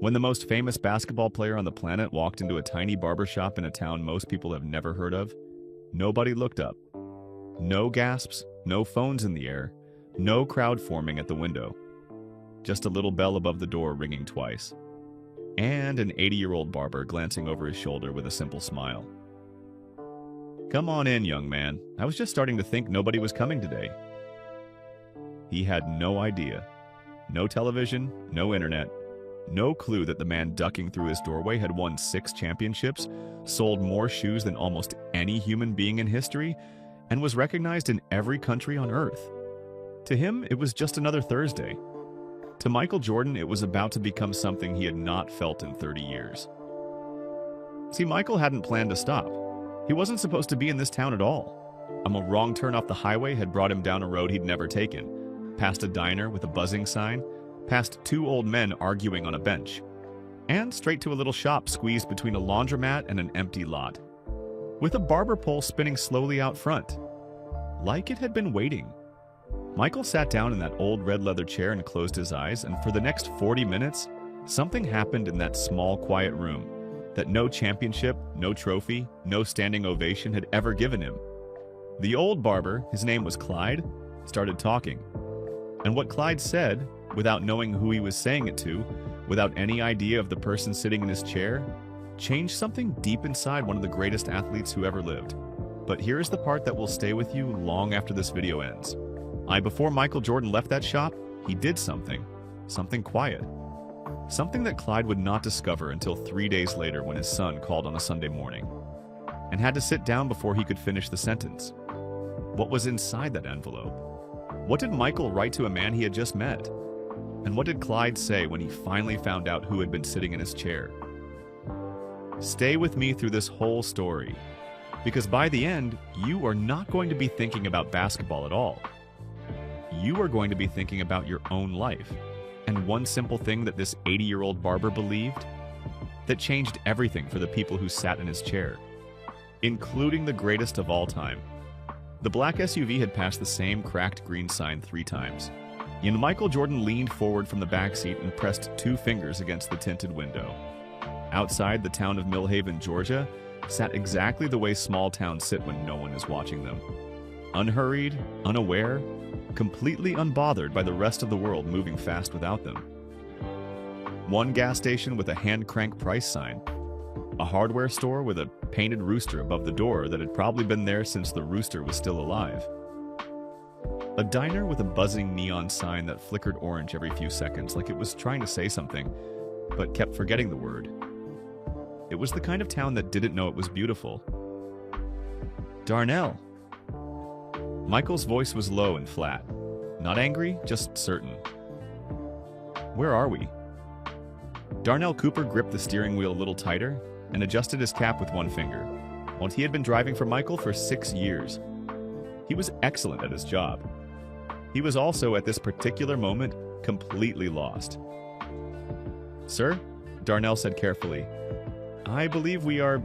When the most famous basketball player on the planet walked into a tiny barbershop in a town most people have never heard of, nobody looked up. No gasps, no phones in the air, no crowd forming at the window. Just a little bell above the door ringing twice. And an 80-year-old barber glancing over his shoulder with a simple smile. "Come on in, young man. I was just starting to think nobody was coming today." He had no idea. No television, no internet, no clue that the man ducking through his doorway had won 6 championships, sold more shoes than almost any human being in history, and was recognized in every country on Earth. To him, it was just another Thursday. To Michael Jordan, it was about to become something he had not felt in 30 years. See, Michael hadn't planned to stop. He wasn't supposed to be in this town at all. A wrong turn off the highway had brought him down a road he'd never taken, past a diner with a buzzing sign, past 2 old men arguing on a bench, and straight to a little shop squeezed between a laundromat and an empty lot, with a barber pole spinning slowly out front, like it had been waiting. Michael sat down in that old red leather chair and closed his eyes, and for the next 40 minutes, something happened in that small, quiet room that no championship, no trophy, no standing ovation had ever given him. The old barber, his name was Clyde, started talking. And what Clyde said, without knowing who he was saying it to, without any idea of the person sitting in his chair, changed something deep inside one of the greatest athletes who ever lived. But here is the part that will stay with you long after this video ends. Before Michael Jordan left that shop, he did something quiet. Something that Clyde would not discover until 3 days later when his son called on a Sunday morning and had to sit down before he could finish the sentence. What was inside that envelope? What did Michael write to a man he had just met? And what did Clyde say when he finally found out who had been sitting in his chair? Stay with me through this whole story, because by the end, you are not going to be thinking about basketball at all. You are going to be thinking about your own life, and one simple thing that this 80-year-old barber believed that changed everything for the people who sat in his chair, including the greatest of all time. The black SUV had passed the same cracked green sign 3 times. And Michael Jordan leaned forward from the back seat and pressed 2 fingers against the tinted window. Outside the town of Millhaven, Georgia, sat exactly the way small towns sit when no one is watching them. Unhurried, unaware, completely unbothered by the rest of the world moving fast without them. One gas station with a hand crank price sign. A hardware store with a painted rooster above the door that had probably been there since the rooster was still alive. A diner with a buzzing neon sign that flickered orange every few seconds like it was trying to say something, but kept forgetting the word. It was the kind of town that didn't know it was beautiful. "Darnell." Michael's voice was low and flat. Not angry, just certain. "Where are we?" Darnell Cooper gripped the steering wheel a little tighter and adjusted his cap with one finger. Well, he had been driving for Michael for 6 years. He was excellent at his job. He was also, at this particular moment, completely lost. "Sir," Darnell said carefully, "I believe we are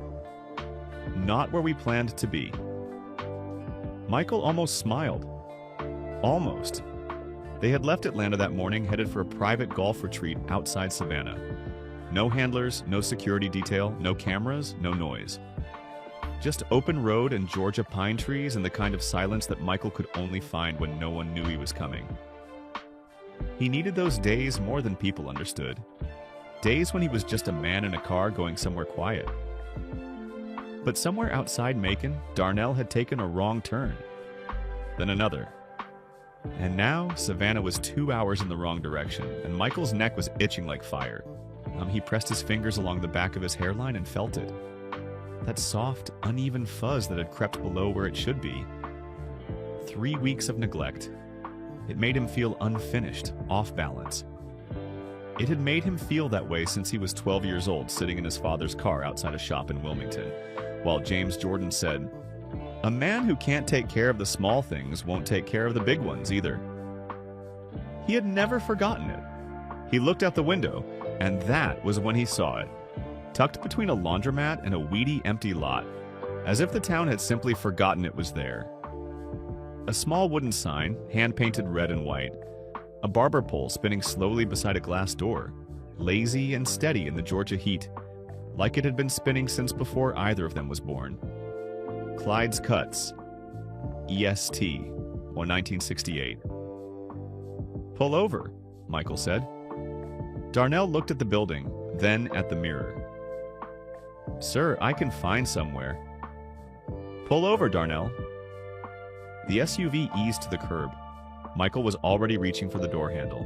not where we planned to be." Michael almost smiled. Almost. They had left Atlanta that morning, headed for a private golf retreat outside Savannah. No handlers, no security detail, no cameras, no noise. Just open road and Georgia pine trees and the kind of silence that Michael could only find when no one knew he was coming. He needed those days more than people understood. Days when he was just a man in a car going somewhere quiet. But somewhere outside Macon, Darnell had taken a wrong turn. Then another. And now, Savannah was 2 hours in the wrong direction, and Michael's neck was itching like fire. He pressed his fingers along the back of his hairline and felt it. That soft, uneven fuzz that had crept below where it should be. 3 weeks of neglect. It made him feel unfinished, off balance. It had made him feel that way since he was 12 years old, sitting in his father's car outside a shop in Wilmington, while James Jordan said, "A man who can't take care of the small things won't take care of the big ones either." He had never forgotten it. He looked out the window, and that was when he saw it, tucked between a laundromat and a weedy, empty lot, as if the town had simply forgotten it was there. A small wooden sign, hand-painted red and white, a barber pole spinning slowly beside a glass door, lazy and steady in the Georgia heat, like it had been spinning since before either of them was born. Clyde's Cuts, EST, or 1968. "Pull over," Michael said. Darnell looked at the building, then at the mirror. "Sir, I can find somewhere." "Pull over, Darnell." The SUV eased to the curb. Michael was already reaching for the door handle.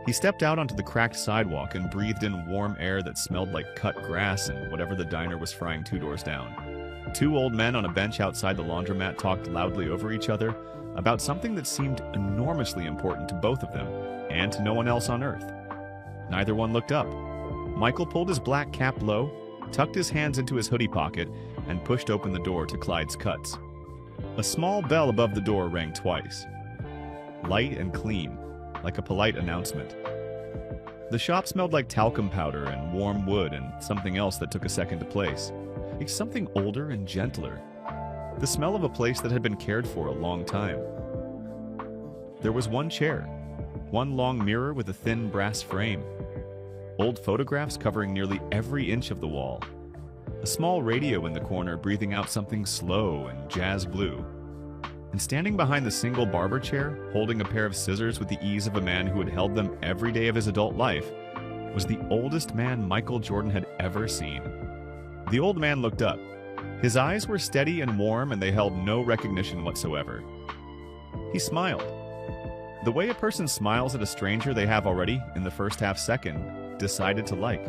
He stepped out onto the cracked sidewalk and breathed in warm air that smelled like cut grass and whatever the diner was frying 2 doors down. 2 old men on a bench outside the laundromat talked loudly over each other about something that seemed enormously important to both of them and to no one else on earth. Neither one looked up. Michael pulled his black cap low, tucked his hands into his hoodie pocket, and pushed open the door to Clyde's Cuts. A small bell above the door rang twice. Light and clean, like a polite announcement. The shop smelled like talcum powder and warm wood and something else that took a second to place. Like something older and gentler. The smell of a place that had been cared for a long time. There was one chair, one long mirror with a thin brass frame, old photographs covering nearly every inch of the wall, a small radio in the corner breathing out something slow and jazz blue, and standing behind the single barber chair, holding a pair of scissors with the ease of a man who had held them every day of his adult life, was the oldest man Michael Jordan had ever seen. The old man looked up. His eyes were steady and warm, and they held no recognition whatsoever. He smiled. The way a person smiles at a stranger they have already, in the first half second, decided to like.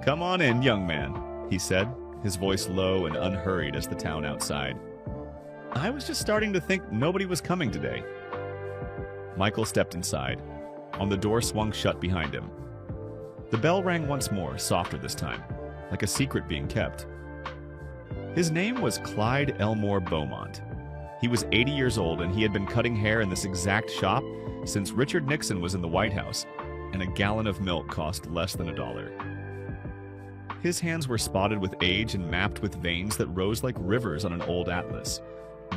"Come on in, young man," he said, his voice low and unhurried as the town outside. "I was just starting to think nobody was coming today." Michael stepped inside. On the door swung shut behind him. The bell rang once more, softer this time, like a secret being kept. His name was Clyde Elmore Beaumont. He was 80 years old, and he had been cutting hair in this exact shop since Richard Nixon was in the White House, and a gallon of milk cost less than $1. His hands were spotted with age and mapped with veins that rose like rivers on an old atlas.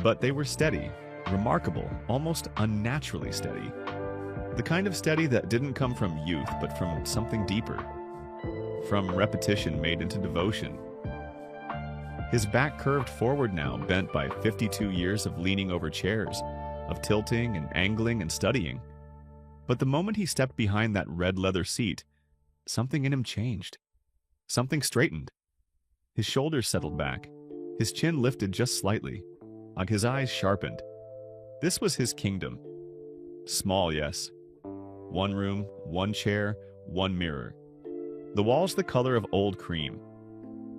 But they were steady, remarkable, almost unnaturally steady. The kind of steady that didn't come from youth, but from something deeper. From repetition made into devotion. His back curved forward now, bent by 52 years of leaning over chairs, of tilting and angling and studying. But the moment he stepped behind that red leather seat, something in him changed. Something straightened. His shoulders settled back. His chin lifted just slightly. His eyes sharpened. This was his kingdom. Small, yes. 1 room, 1 chair, 1 mirror. The walls the color of old cream.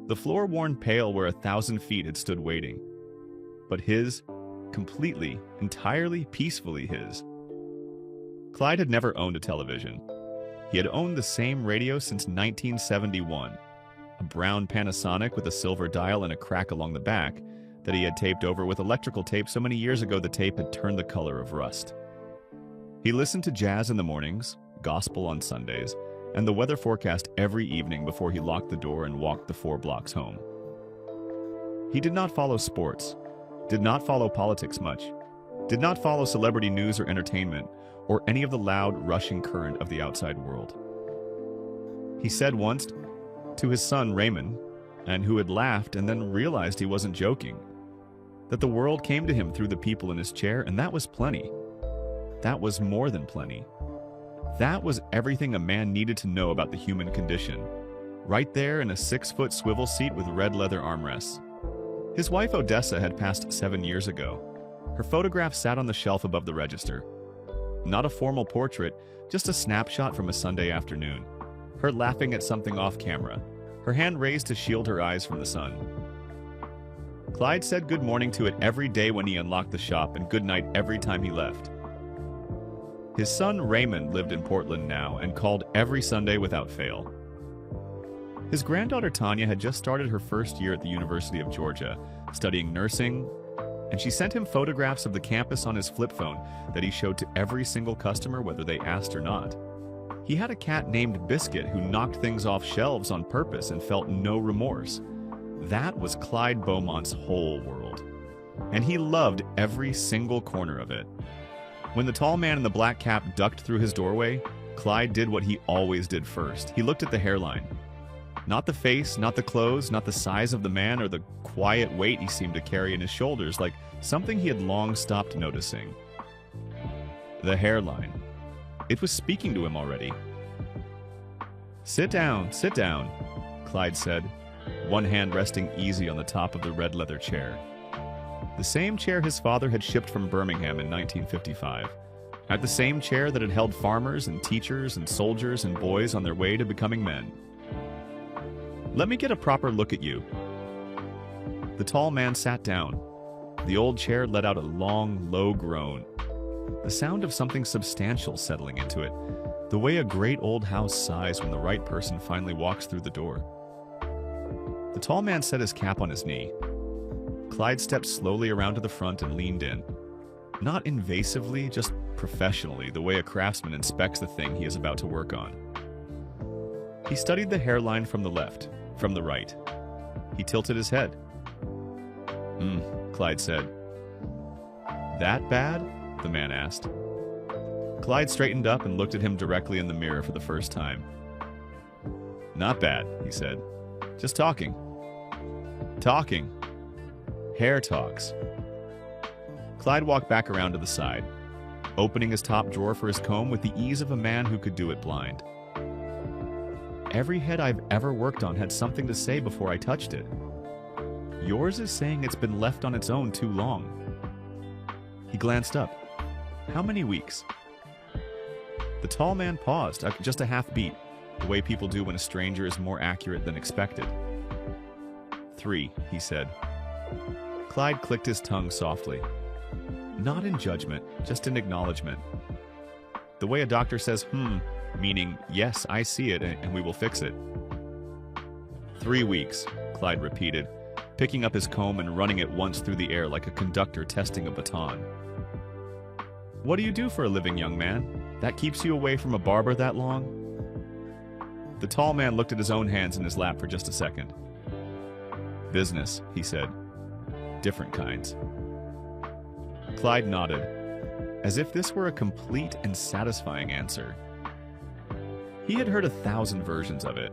The floor worn pale where 1,000 feet had stood waiting. But his, completely, entirely, peacefully his. Clyde had never owned a television. He had owned the same radio since 1971, a brown Panasonic with a silver dial and a crack along the back that he had taped over with electrical tape so many years ago the tape had turned the color of rust. He listened to jazz in the mornings, gospel on Sundays, and the weather forecast every evening before he locked the door and walked the 4 blocks home. He did not follow sports, did not follow politics much, did not follow celebrity news or entertainment, or any of the loud, rushing current of the outside world. He said once to his son Raymond, and who had laughed and then realized he wasn't joking, that the world came to him through the people in his chair, and that was plenty. That was more than plenty. That was everything a man needed to know about the human condition, right there in a 6-foot swivel seat with red leather armrests. His wife Odessa had passed 7 years ago. Her photograph sat on the shelf above the register. Not a formal portrait, just a snapshot from a Sunday afternoon. Her laughing at something off camera, her hand raised to shield her eyes from the sun. Clyde said good morning to it every day when he unlocked the shop and good night every time he left. His son Raymond lived in Portland now and called every Sunday without fail. His granddaughter Tanya had just started her first year at the University of Georgia, studying nursing, and she sent him photographs of the campus on his flip phone that he showed to every single customer whether they asked or not. He had a cat named Biscuit who knocked things off shelves on purpose and felt no remorse. That was Clyde Beaumont's whole world. And he loved every single corner of it. When the tall man in the black cap ducked through his doorway, Clyde did what he always did first. He looked at the hairline. Not the face, not the clothes, not the size of the man or the quiet weight he seemed to carry in his shoulders, like something he had long stopped noticing. The hairline. It was speaking to him already. Sit down, Clyde said, one hand resting easy on the top of the red leather chair. The same chair his father had shipped from Birmingham in 1955. At the same chair that had held farmers and teachers and soldiers and boys on their way to becoming men. Let me get a proper look at you. The tall man sat down. The old chair let out a long, low groan. The sound of something substantial settling into it, the way a great old house sighs when the right person finally walks through the door. The tall man set his cap on his knee. Clyde stepped slowly around to the front and leaned in. Not invasively, just professionally, the way a craftsman inspects the thing he is about to work on. He studied the hairline from the left, from the right. He tilted his head. Clyde said. That bad? The man asked. Clyde straightened up and looked at him directly in the mirror for the first time. Not bad, he said. Just talking. Talking. Hair talks. Clyde walked back around to the side, opening his top drawer for his comb with the ease of a man who could do it blind. Every head I've ever worked on had something to say before I touched it. Yours is saying it's been left on its own too long. He glanced up. How many weeks? The tall man paused, just a half beat, the way people do when a stranger is more accurate than expected. 3, he said. Clyde clicked his tongue softly. Not in judgment, just in acknowledgement. The way a doctor says, meaning, yes, I see it, and we will fix it. 3 weeks, Clyde repeated, picking up his comb and running it once through the air like a conductor testing a baton. What do you do for a living, young man? That keeps you away from a barber that long? The tall man looked at his own hands in his lap for just a second. Business, he said. Different kinds. Clyde nodded, as if this were a complete and satisfying answer. He had heard 1,000 versions of it.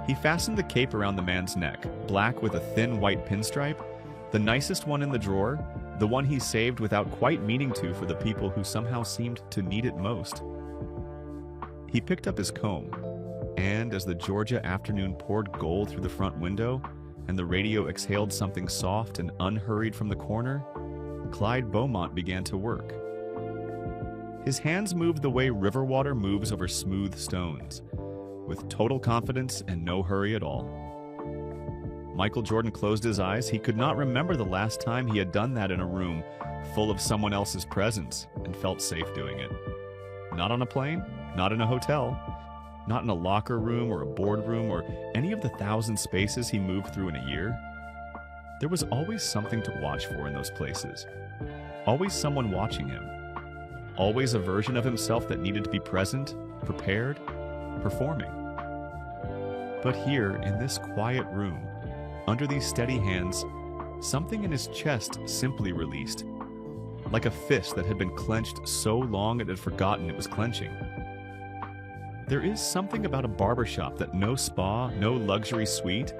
He fastened the cape around the man's neck, black with a thin white pinstripe, the nicest one in the drawer, the one he saved without quite meaning to for the people who somehow seemed to need it most. He picked up his comb, and as the Georgia afternoon poured gold through the front window, and the radio exhaled something soft and unhurried from the corner, Clyde Beaumont began to work. His hands moved the way river water moves over smooth stones, with total confidence and no hurry at all. Michael Jordan closed his eyes. He could not remember the last time he had done that in a room full of someone else's presence and felt safe doing it. Not on a plane, not in a hotel, not in a locker room or a boardroom or any of the 1,000 spaces he moved through in a year. There was always something to watch for in those places. Always someone watching him. Always a version of himself that needed to be present, prepared, performing. But here, in this quiet room, under these steady hands, something in his chest simply released, like a fist that had been clenched so long it had forgotten it was clenching. There is something about a barbershop that no spa, no luxury suite,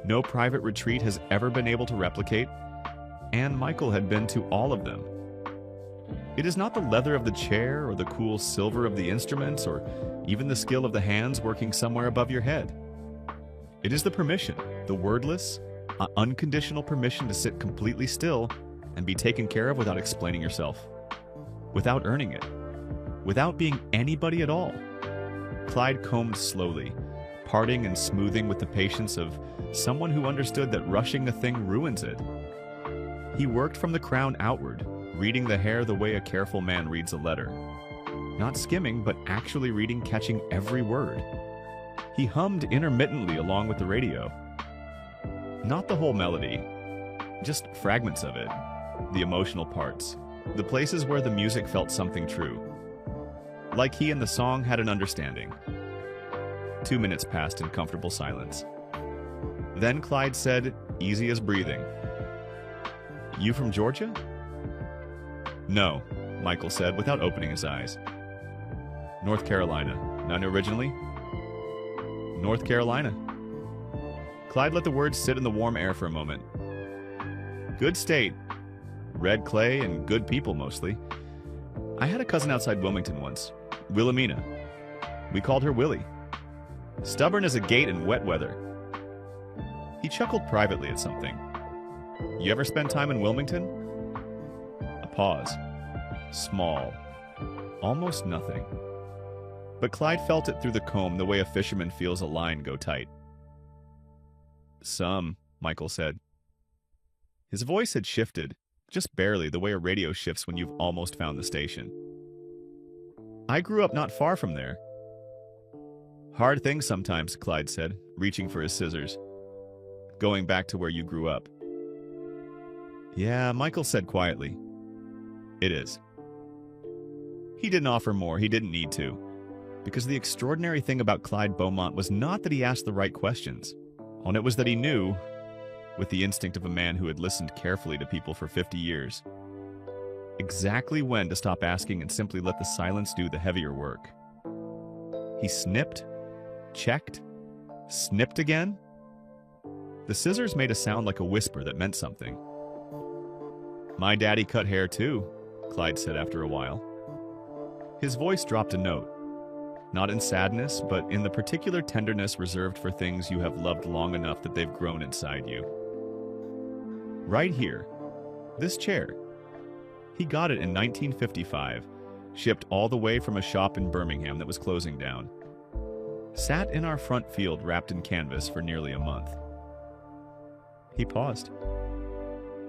no private retreat has ever been able to replicate, and Michael had been to all of them. It is not the leather of the chair or the cool silver of the instruments or even the skill of the hands working somewhere above your head. It is the permission, the wordless, unconditional permission to sit completely still and be taken care of without explaining yourself, without earning it, without being anybody at all. Clyde combed slowly, parting and smoothing with the patience of someone who understood that rushing a thing ruins it. He worked from the crown outward, reading the hair the way a careful man reads a letter. Not skimming, but actually reading, catching every word. He hummed intermittently along with the radio. Not the whole melody, just fragments of it, the emotional parts, the places where the music felt something true. Like he and the song had an understanding. 2 minutes passed in comfortable silence. Then Clyde said, easy as breathing, "You from Georgia?" "No," Michael said without opening his eyes. North Carolina. None originally? North Carolina. Clyde let the words sit in the warm air for a moment. Good state. Red clay and good people mostly. I had a cousin outside Wilmington once, Wilhelmina. We called her Willie. Stubborn as a gate in wet weather. He chuckled privately at something. You ever spend time in Wilmington? A pause. Small. Almost nothing. But Clyde felt it through the comb the way a fisherman feels a line go tight. Some, Michael said. His voice had shifted, just barely the way a radio shifts when you've almost found the station. I grew up not far from there. Hard things sometimes, Clyde said, reaching for his scissors. Going back to where you grew up. Yeah, Michael said quietly. It is. He didn't offer more, he didn't need to. Because the extraordinary thing about Clyde Beaumont was not that he asked the right questions. And it was that he knew, with the instinct of a man who had listened carefully to people for 50 years, exactly when to stop asking and simply let the silence do the heavier work. He snipped, checked, snipped again. The scissors made a sound like a whisper that meant something. My daddy cut hair too, Clyde said after a while. His voice dropped a note. Not in sadness, but in the particular tenderness reserved for things you have loved long enough that they've grown inside you. Right here. This chair. He got it in 1955, shipped all the way from a shop in Birmingham that was closing down. Sat in our front field wrapped in canvas for nearly a month. He paused.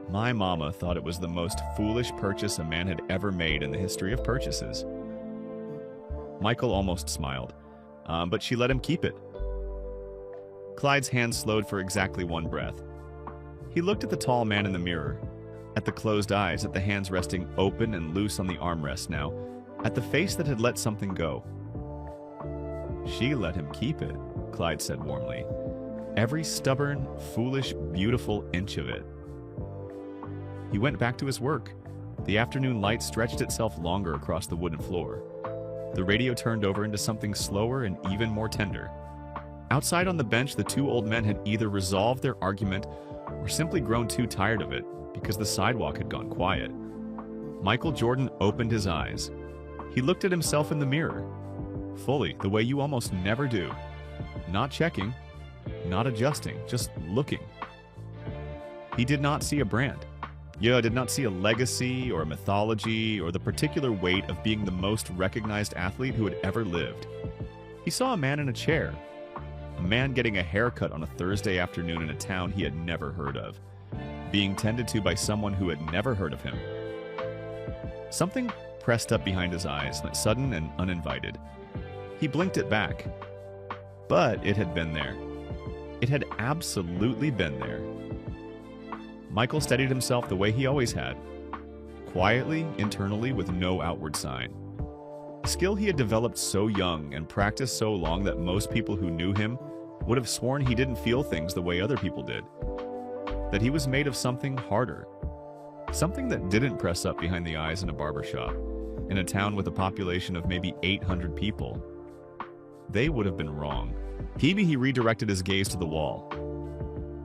My mama thought it was the most foolish purchase a man had ever made in the history of purchases. Michael almost smiled, but she let him keep it. Clyde's hand slowed for exactly one breath. He looked at the tall man in the mirror, at the closed eyes, at the hands resting open and loose on the armrest now, at the face that had let something go. She let him keep it, Clyde said warmly. Every stubborn, foolish, beautiful inch of it. He went back to his work. The afternoon light stretched itself longer across the wooden floor. The radio turned over into something slower and even more tender. Outside on the bench, the two old men had either resolved their argument or simply grown too tired of it because the sidewalk had gone quiet. Michael Jordan opened his eyes. He looked at himself in the mirror. Fully, the way you almost never do. Not checking, not adjusting, just looking. He did not see a brand. Yo did not see a legacy or a mythology or the particular weight of being the most recognized athlete who had ever lived. He saw a man in a chair. A man getting a haircut on a Thursday afternoon in a town he had never heard of. Being tended to by someone who had never heard of him. Something pressed up behind his eyes, sudden and uninvited. He blinked it back. But it had been there. It had absolutely been there. Michael steadied himself the way he always had. Quietly, internally, with no outward sign. A skill he had developed so young and practiced so long that most people who knew him would have sworn he didn't feel things the way other people did. That he was made of something harder. Something that didn't press up behind the eyes in a barbershop, in a town with a population of maybe 800 people. They would have been wrong. He redirected his gaze to the wall.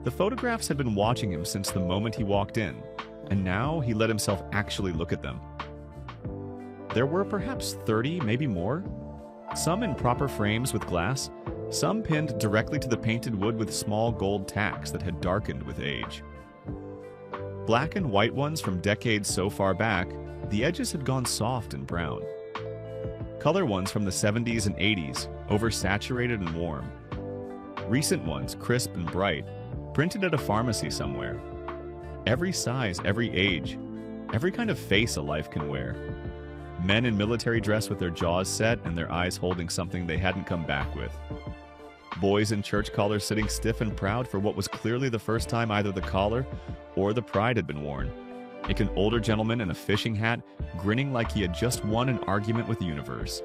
The photographs had been watching him since the moment he walked in, and now he let himself actually look at them. There were perhaps 30, maybe more. Some in proper frames with glass, some pinned directly to the painted wood with small gold tacks that had darkened with age. Black and white ones from decades so far back, the edges had gone soft and brown. Color ones from the 70s and 80s, oversaturated and warm. Recent ones, crisp and bright, printed at a pharmacy somewhere. Every size, every age, every kind of face a life can wear. Men in military dress with their jaws set and their eyes holding something they hadn't come back with. Boys in church collars sitting stiff and proud for what was clearly the first time either the collar or the pride had been worn. Like an older gentleman in a fishing hat, grinning like he had just won an argument with the universe.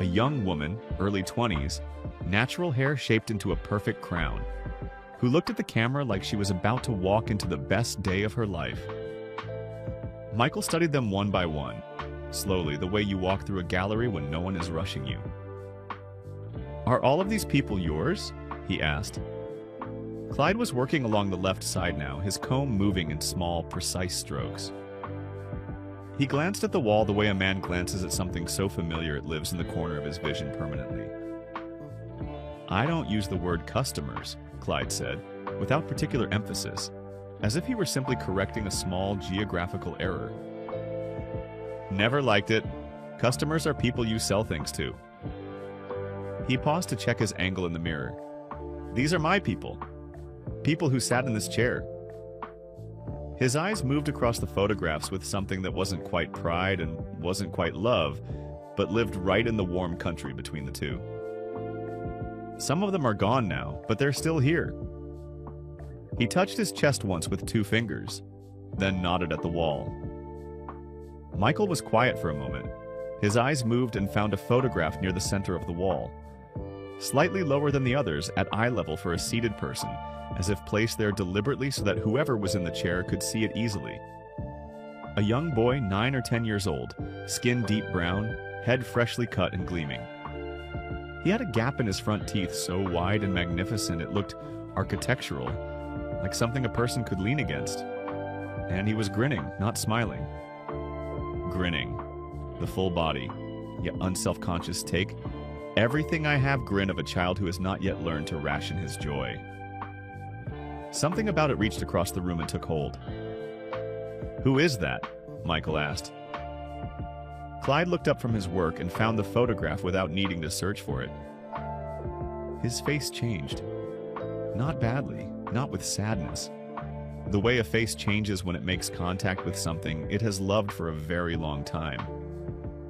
A young woman, early 20s, natural hair shaped into a perfect crown, who looked at the camera like she was about to walk into the best day of her life. Michael studied them one by one, slowly, the way you walk through a gallery when no one is rushing you. "Are all of these people yours?" he asked. Clyde was working along the left side now, his comb moving in small, precise strokes. He glanced at the wall the way a man glances at something so familiar it lives in the corner of his vision permanently. "I don't use the word customers," Clyde said, without particular emphasis, as if he were simply correcting a small geographical error. "Never liked it. Customers are people you sell things to." He paused to check his angle in the mirror. "These are my people. People who sat in this chair." His eyes moved across the photographs with something that wasn't quite pride and wasn't quite love, but lived right in the warm country between the two. "Some of them are gone now, but they're still here." He touched his chest once with 2 fingers, then nodded at the wall. Michael was quiet for a moment. His eyes moved and found a photograph near the center of the wall, slightly lower than the others, at eye level for a seated person, as if placed there deliberately so that whoever was in the chair could see it easily. A young boy, 9 or 10 years old, skin deep brown, head freshly cut and gleaming. He had a gap in his front teeth so wide and magnificent it looked architectural, like something a person could lean against. And he was grinning, not smiling. Grinning. The full body, yet unself-conscious take, everything I have grin of a child who has not yet learned to ration his joy. Something about it reached across the room and took hold. "Who is that?" Michael asked. Clyde looked up from his work and found the photograph without needing to search for it. His face changed. Not badly, not with sadness. The way a face changes when it makes contact with something it has loved for a very long time.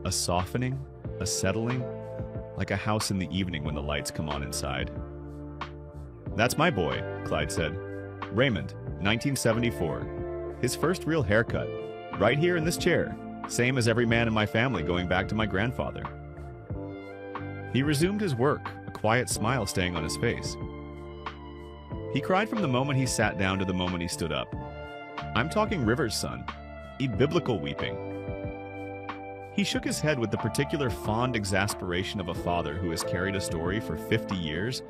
A softening, a settling, like a house in the evening when the lights come on inside. "That's my boy," Clyde said. "Raymond, 1974. His first real haircut. Right here in this chair. Same as every man in my family going back to my grandfather." He resumed his work, a quiet smile staying on his face. He cried from the moment he sat down to the moment he stood up. "I'm talking River's son. Biblical weeping." He shook his head with the particular fond exasperation of a father who has carried a story for 50 years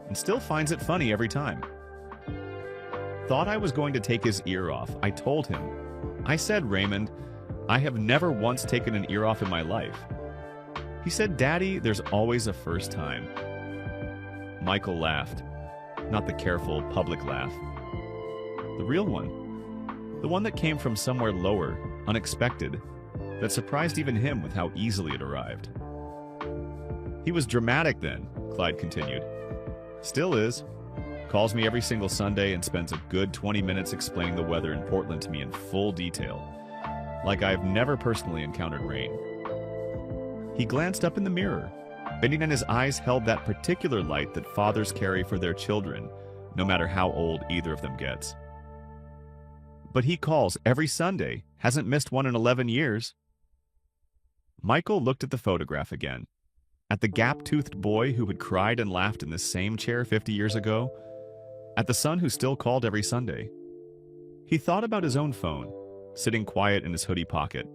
and still finds it funny every time. "Thought I was going to take his ear off. I told him. I said, Raymond, I have never once taken an ear off in my life." He said, "Daddy, there's always a first time." Michael laughed. Not the careful, public laugh. The real one. The one that came from somewhere lower, unexpected, that surprised even him with how easily it arrived. "He was dramatic then," Clyde continued. "Still is. Calls me every single Sunday and spends a good 20 minutes explaining the weather in Portland to me in full detail, like I've never personally encountered rain." He glanced up in the mirror, bending and his eyes held that particular light that fathers carry for their children, no matter how old either of them gets. "But he calls every Sunday, hasn't missed one in 11 years. Michael looked at the photograph again, at the gap-toothed boy who had cried and laughed in this same chair 50 years ago, at the son who still called every Sunday. He thought about his own phone, sitting quiet in his hoodie pocket.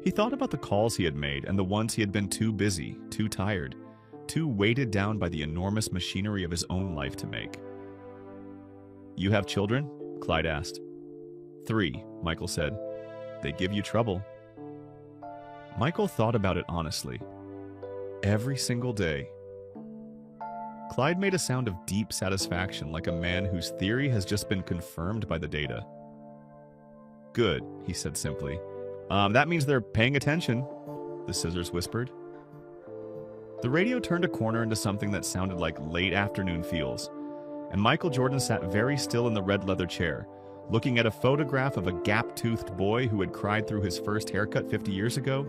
He thought about the calls he had made and the ones he had been too busy, too tired, too weighted down by the enormous machinery of his own life to make. "You have children?" Clyde asked. "3, Michael said. "They give you trouble." Michael thought about it honestly. Every single day. Clyde made a sound of deep satisfaction, like a man whose theory has just been confirmed by the data. "Good," he said simply. That means they're paying attention," the scissors whispered. The radio turned a corner into something that sounded like late afternoon feels, and Michael Jordan sat very still in the red leather chair, looking at a photograph of a gap-toothed boy who had cried through his first haircut 50 years ago,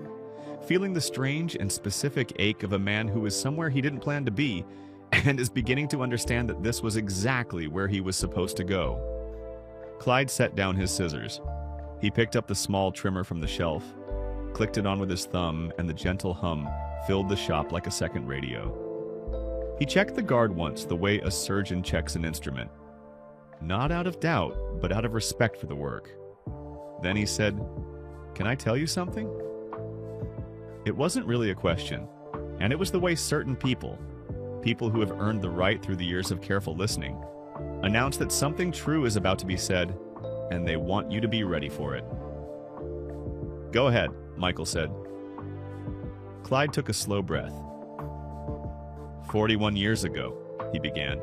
feeling the strange and specific ache of a man who is somewhere he didn't plan to be and is beginning to understand that this was exactly where he was supposed to go. Clyde set down his scissors. He picked up the small trimmer from the shelf, clicked it on with his thumb, and the gentle hum filled the shop like a second radio. He checked the guard once, the way a surgeon checks an instrument. Not out of doubt, but out of respect for the work. Then he said, "Can I tell you something?" It wasn't really a question, and it was the way certain people who have earned the right through the years of careful listening, announce that something true is about to be said, and they want you to be ready for it. "Go ahead," Michael said. Clyde took a slow breath. 41 years ago, he began,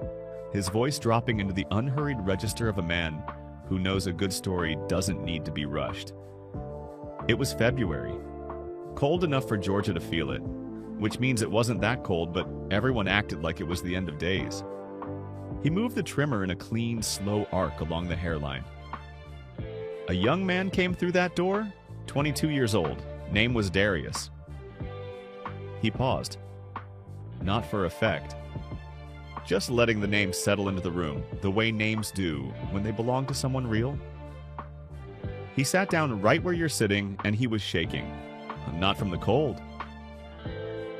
his voice dropping into the unhurried register of a man who knows a good story doesn't need to be rushed. It was February, cold enough for Georgia to feel it, which means it wasn't that cold, but everyone acted like it was the end of days. He moved the trimmer in a clean, slow arc along the hairline. A young man came through that door, 22 years old. Name was Darius. He paused. Not for effect. Just letting the name settle into the room, the way names do when they belong to someone real. He sat down right where you're sitting, and he was shaking. Not from the cold.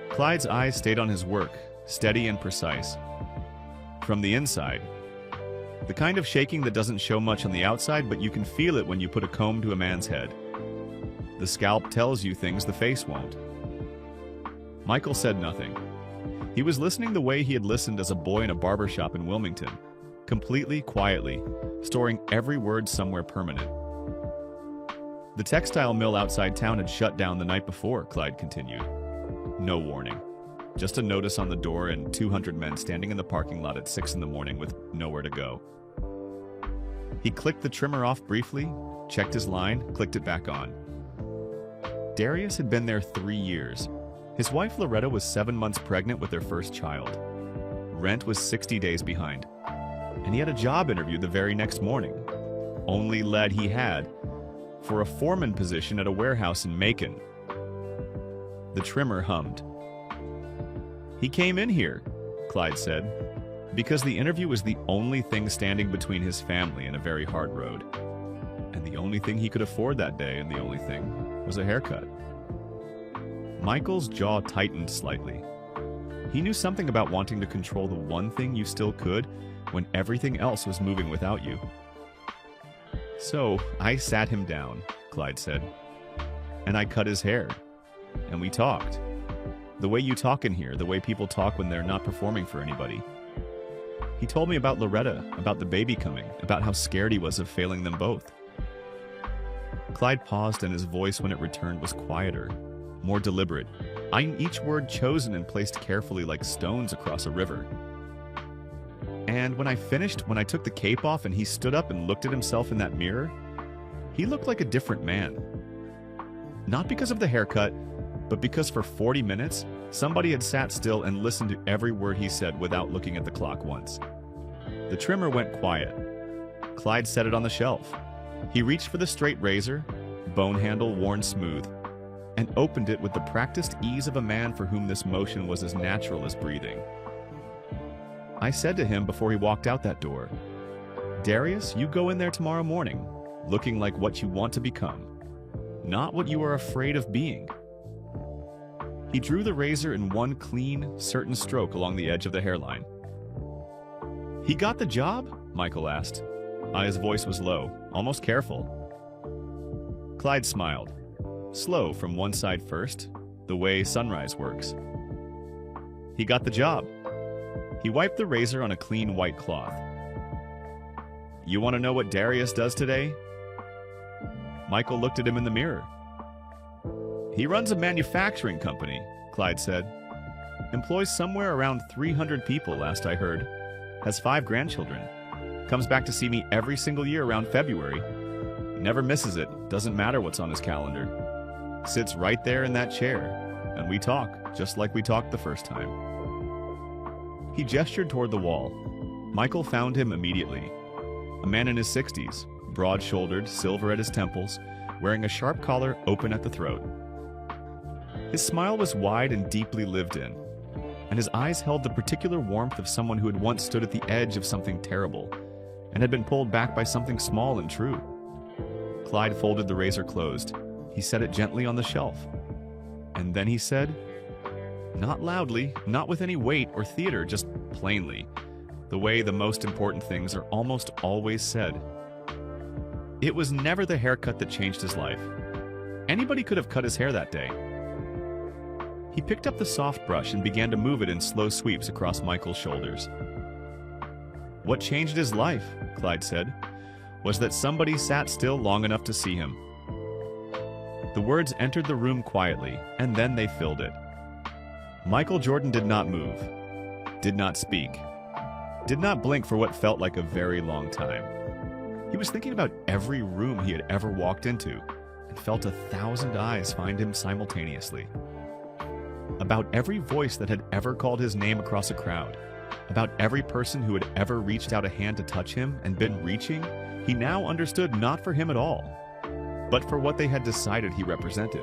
Clyde's eyes stayed on his work, steady and precise. From the inside. The kind of shaking that doesn't show much on the outside, but you can feel it when you put a comb to a man's head. The scalp tells you things the face won't. Michael said nothing. He was listening the way he had listened as a boy in a barbershop in Wilmington, completely, quietly, storing every word somewhere permanent. The textile mill outside town had shut down the night before, Clyde continued. No warning. Just a notice on the door and 200 men standing in the parking lot at 6 in the morning with nowhere to go. He clicked the trimmer off briefly, checked his line, clicked it back on. Darius had been there 3 years. His wife Loretta was 7 months pregnant with their first child. Rent was 60 days behind. And he had a job interview the very next morning. Only lead he had, for a foreman position at a warehouse in Macon. The trimmer hummed. He came in here, Clyde said, because the interview was the only thing standing between his family and a very hard road. And the only thing he could afford that day, and the only thing, was a haircut. Michael's jaw tightened slightly. He knew something about wanting to control the one thing you still could when everything else was moving without you. So I sat him down, Clyde said, and I cut his hair, and we talked. The way you talk in here, the way people talk when they're not performing for anybody. He told me about Loretta, about the baby coming, about how scared he was of failing them both. Clyde paused, and his voice, when it returned, was quieter, more deliberate, eyeing each word chosen and placed carefully like stones across a river. And when I finished, when I took the cape off and he stood up and looked at himself in that mirror, he looked like a different man. Not because of the haircut, but because for 40 minutes, somebody had sat still and listened to every word he said without looking at the clock once. The trimmer went quiet. Clyde set it on the shelf. He reached for the straight razor, bone handle worn smooth, and opened it with the practiced ease of a man for whom this motion was as natural as breathing. I said to him before he walked out that door, Darius, you go in there tomorrow morning, looking like what you want to become, not what you are afraid of being. He drew the razor in one clean, certain stroke along the edge of the hairline. He got the job? Michael asked. His voice was low, almost careful. Clyde smiled. Slow from one side first, the way sunrise works. He got the job. He wiped the razor on a clean white cloth. You want to know what Darius does today? Michael looked at him in the mirror. He runs a manufacturing company, Clyde said. Employs somewhere around 300 people, last I heard. Has 5 grandchildren. Comes back to see me every single year around February. Never misses it, doesn't matter what's on his calendar. Sits right there in that chair, and we talk, just like we talked the first time. He gestured toward the wall. Michael found him immediately. A man in his 60s, broad-shouldered, silver at his temples, wearing a sharp collar open at the throat. His smile was wide and deeply lived in, and his eyes held the particular warmth of someone who had once stood at the edge of something terrible and had been pulled back by something small and true. Clyde folded the razor closed. He set it gently on the shelf. And then he said, not loudly, not with any weight or theater, just plainly, the way the most important things are almost always said. It was never the haircut that changed his life. Anybody could have cut his hair that day. He picked up the soft brush and began to move it in slow sweeps across Michael's shoulders. What changed his life, Clyde said, was that somebody sat still long enough to see him. The words entered the room quietly, and then they filled it. Michael Jordan did not move, did not speak, did not blink for what felt like a very long time. He was thinking about every room he had ever walked into and felt 1,000 eyes find him simultaneously. About every voice that had ever called his name across a crowd, about every person who had ever reached out a hand to touch him and been reaching, he now understood not for him at all, but for what they had decided he represented.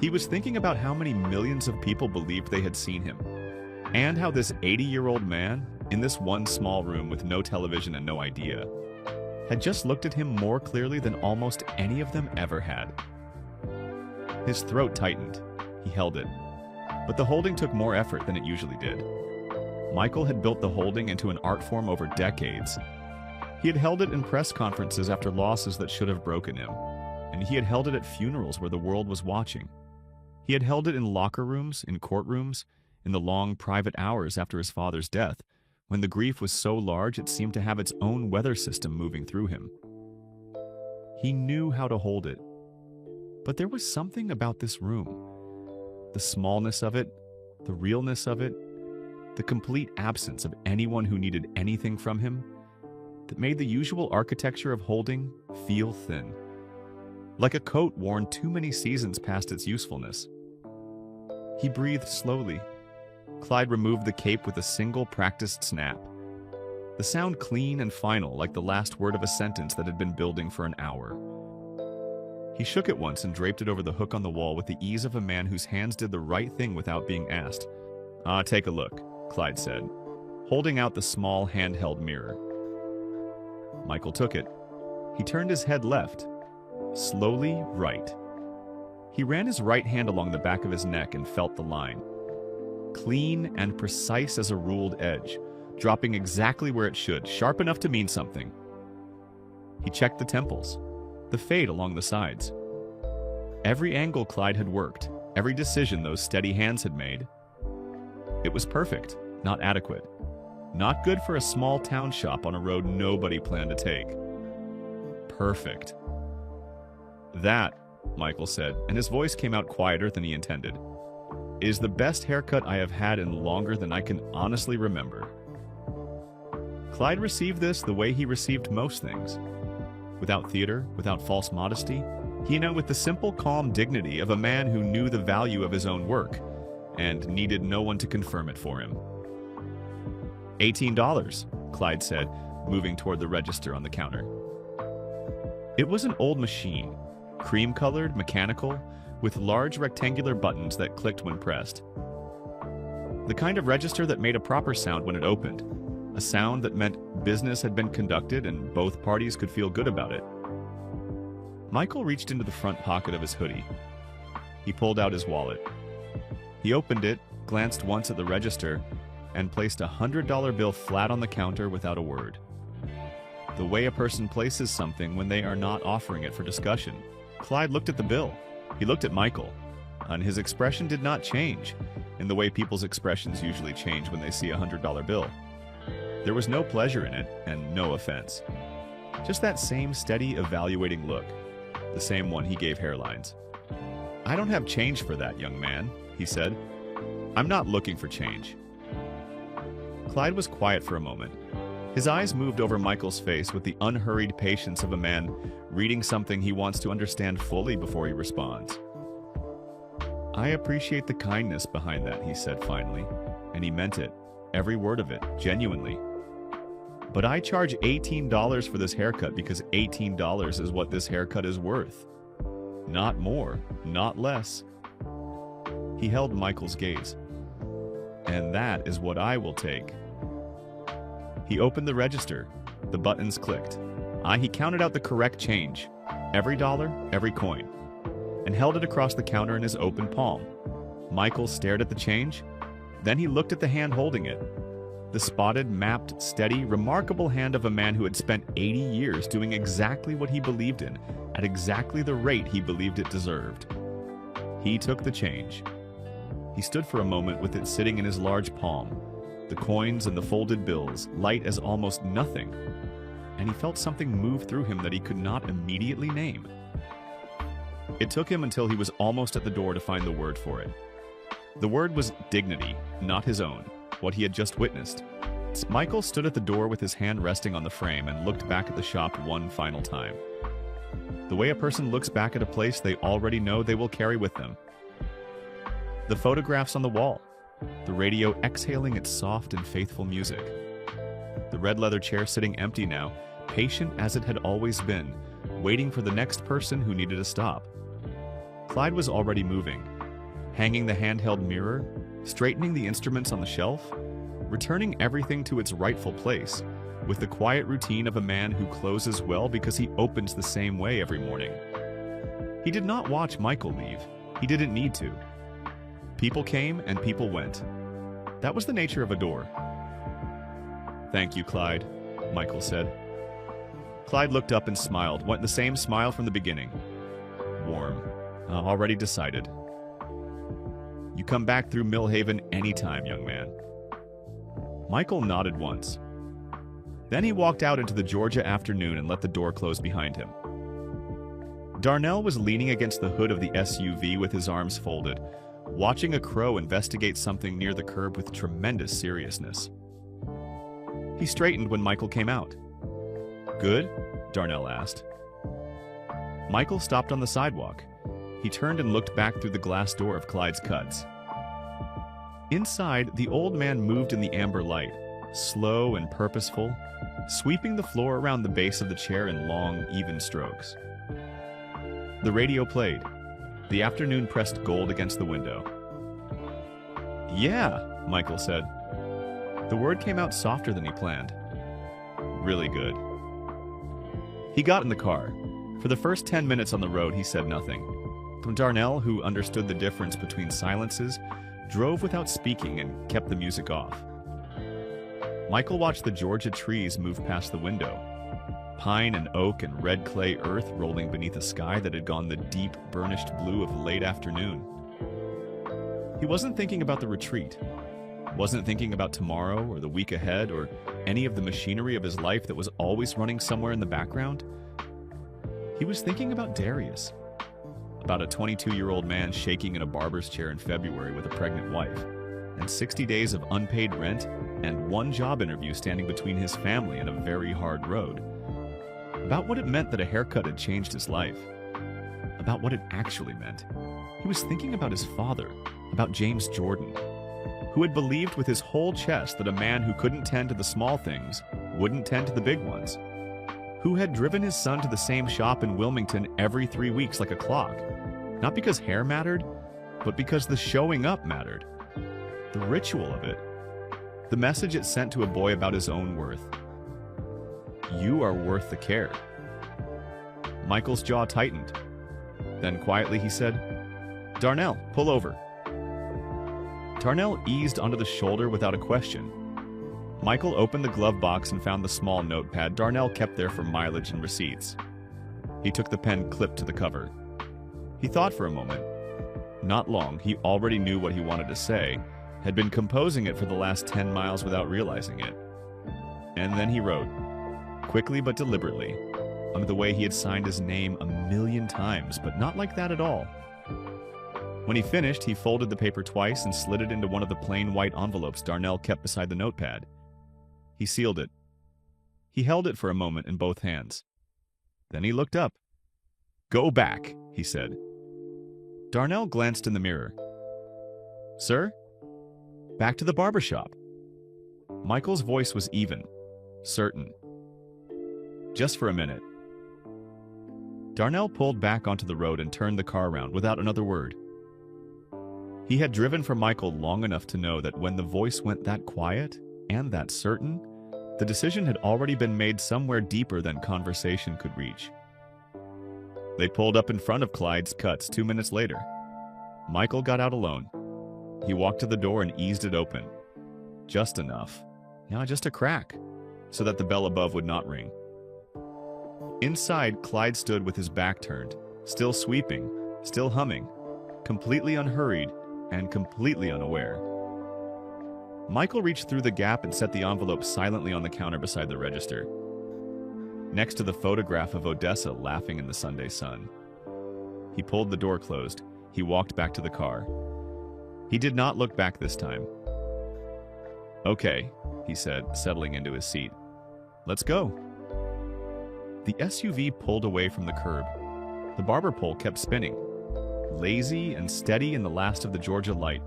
He was thinking about how many millions of people believed they had seen him, and how this 80-year-old man, in this one small room with no television and no idea, had just looked at him more clearly than almost any of them ever had. His throat tightened. He held it. But the holding took more effort than it usually did. Michael had built the holding into an art form over decades. He had held it in press conferences after losses that should have broken him, and he had held it at funerals where the world was watching. He had held it in locker rooms, in courtrooms, in the long private hours after his father's death, when the grief was so large it seemed to have its own weather system moving through him. He knew how to hold it. But there was something about this room. The smallness of it, the realness of it, the complete absence of anyone who needed anything from him, that made the usual architecture of holding feel thin. Like a coat worn too many seasons past its usefulness. He breathed slowly. Clyde removed the cape with a single practiced snap. The sound clean and final, like the last word of a sentence that had been building for an hour. He shook it once and draped it over the hook on the wall with the ease of a man whose hands did the right thing without being asked. Take a look, Clyde said, holding out the small handheld mirror. Michael took it. He turned his head left, slowly right. He ran his right hand along the back of his neck and felt the line. Clean and precise as a ruled edge, dropping exactly where it should, sharp enough to mean something. He checked the temples, the fade along the sides. Every angle Clyde had worked, every decision those steady hands had made. It was perfect, not adequate. Not good for a small town shop on a road nobody planned to take. Perfect. That, Michael said, and his voice came out quieter than he intended, is the best haircut I have had in longer than I can honestly remember. Clyde received this the way he received most things. Without theater, without false modesty, with the simple, calm dignity of a man who knew the value of his own work and needed no one to confirm it for him. $18, Clyde said, moving toward the register on the counter. It was an old machine, cream-colored, mechanical, with large rectangular buttons that clicked when pressed. The kind of register that made a proper sound when it opened, a sound that meant business had been conducted and both parties could feel good about it. Michael reached into the front pocket of his hoodie. He pulled out his wallet. He opened it, glanced once at the register, and placed a $100 bill flat on the counter without a word. The way a person places something when they are not offering it for discussion. Clyde looked at the bill. He looked at Michael, and his expression did not change in the way people's expressions usually change when they see a $100 bill. There was no pleasure in it, and no offense. Just that same steady, evaluating look, the same one he gave hairlines. "I don't have change for that, young man," he said. "I'm not looking for change." Clyde was quiet for a moment. His eyes moved over Michael's face with the unhurried patience of a man reading something he wants to understand fully before he responds. "I appreciate the kindness behind that," he said finally, and he meant it, every word of it, genuinely. "But I charge $18 for this haircut because $18 is what this haircut is worth. Not more, not less." He held Michael's gaze. "And that is what I will take." He opened the register. The buttons clicked. He counted out the correct change, every dollar, every coin, and held it across the counter in his open palm. Michael stared at the change. Then he looked at the hand holding it. The spotted, mapped, steady, remarkable hand of a man who had spent 80 years doing exactly what he believed in, at exactly the rate he believed it deserved. He took the change, He stood for a moment with it sitting in his large palm, the coins and the folded bills light as almost nothing, and he felt something move through him that he could not immediately name. It took him until he was almost at the door to find the word for it. The word was dignity, not his own, what he had just witnessed. Michael stood at the door with his hand resting on the frame and looked back at the shop one final time. The way a person looks back at a place they already know they will carry with them. The photographs on the wall, the radio exhaling its soft and faithful music. The red leather chair sitting empty now, patient as it had always been, waiting for the next person who needed a stop. Clyde was already moving, hanging the handheld mirror, straightening the instruments on the shelf, returning everything to its rightful place, with the quiet routine of a man who closes well because he opens the same way every morning. He did not watch Michael leave. He didn't need to. People came and people went. That was the nature of a door. "Thank you, Clyde," Michael said. Clyde looked up and smiled, the same smile from the beginning. Warm. Already decided. "You come back through Millhaven anytime, young man." Michael nodded once. Then he walked out into the Georgia afternoon and let the door close behind him. Darnell was leaning against the hood of the SUV with his arms folded, watching a crow investigate something near the curb with tremendous seriousness. He straightened when Michael came out. "Good?" Darnell asked. Michael stopped on the sidewalk. He turned and looked back through the glass door of Clyde's Cuts. Inside, the old man moved in the amber light, slow and purposeful, sweeping the floor around the base of the chair in long, even strokes. The radio played. The afternoon pressed gold against the window. "Yeah," Michael said. The word came out softer than he planned. "Really good." He got in the car. For the first 10 minutes on the road, he said nothing. Darnell, who understood the difference between silences, drove without speaking and kept the music off. Michael watched the Georgia trees move past the window, pine and oak and red clay earth rolling beneath a sky that had gone the deep, burnished blue of late afternoon. He wasn't thinking about the retreat, wasn't thinking about tomorrow or the week ahead or any of the machinery of his life that was always running somewhere in the background. He was thinking about Darius, about a 22-year-old man shaking in a barber's chair in February with a pregnant wife, and 60 days of unpaid rent and one job interview standing between his family and a very hard road. About what it meant that a haircut had changed his life. About what it actually meant. He was thinking about his father, about James Jordan, who had believed with his whole chest that a man who couldn't tend to the small things wouldn't tend to the big ones, who had driven his son to the same shop in Wilmington every 3 weeks like a clock, not because hair mattered, but because the showing up mattered. The ritual of it. The message it sent to a boy about his own worth. You are worth the care. Michael's jaw tightened. Then quietly he said, "Darnell, pull over." Darnell eased onto the shoulder without a question. Michael opened the glove box and found the small notepad Darnell kept there for mileage and receipts. He took the pen clipped to the cover. He thought for a moment. Not long, he already knew what he wanted to say, had been composing it for the last 10 miles without realizing it. And then he wrote, quickly but deliberately, under the way he had signed his name 1,000,000 times, but not like that at all. When he finished, he folded the paper twice and slid it into one of the plain white envelopes Darnell kept beside the notepad. He sealed it. He held it for a moment in both hands. Then he looked up. "Go back," he said. Darnell glanced in the mirror. "Sir?" "Back to the barbershop." Michael's voice was even, certain. "Just for a minute." Darnell pulled back onto the road and turned the car around without another word. He had driven for Michael long enough to know that when the voice went that quiet and that certain, the decision had already been made somewhere deeper than conversation could reach. They pulled up in front of Clyde's Cuts 2 minutes later. Michael got out alone. He walked to the door and eased it open. Just enough. Just a crack, so that the bell above would not ring. Inside, Clyde stood with his back turned, still sweeping, still humming, completely unhurried, and completely unaware. Michael reached through the gap and set the envelope silently on the counter beside the register, next to the photograph of Odessa laughing in the Sunday sun. He pulled the door closed. He walked back to the car. He did not look back this time. "Okay," he said, settling into his seat. "Let's go." The SUV pulled away from the curb. The barber pole kept spinning, lazy and steady in the last of the Georgia light,